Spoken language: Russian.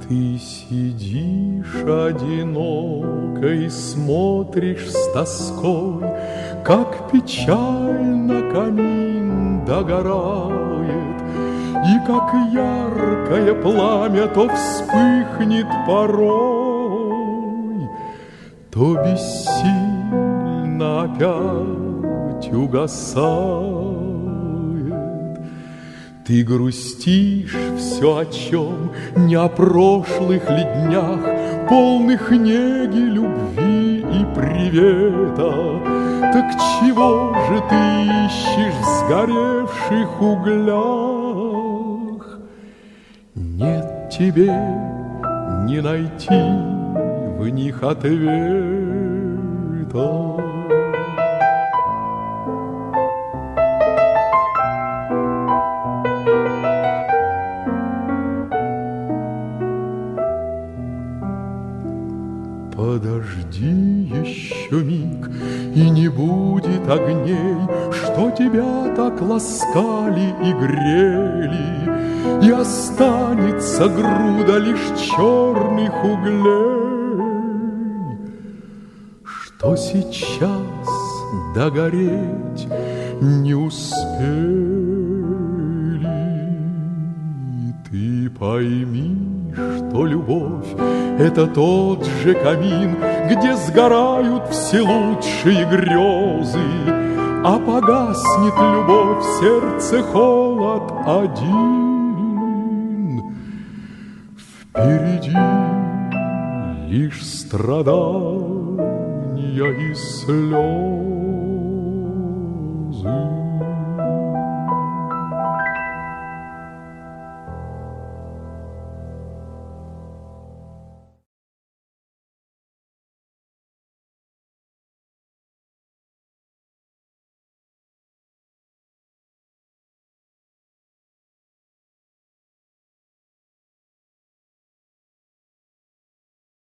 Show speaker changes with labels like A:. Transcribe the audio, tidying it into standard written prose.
A: Ты сидишь одиноко и смотришь с тоской, как печально камин догорает, и как яркое пламя то вспыхнет порой, то бессильно опять угасает. Ты грустишь все о чем, не о прошлых ли днях, полных неги, любви и привета. Так чего же ты ищешь в сгоревших углях? Нет тебе не найти в них ответа. Подожди еще миг, и не будет огней, что тебя так ласкали и грели, и останется груда лишь черных углей, что сейчас догореть не успели. Ты пойми, что любовь — это тот же камин, где сгорают все лучшие грезы, а погаснет любовь, в сердце холод один. Впереди лишь страдания и слезы.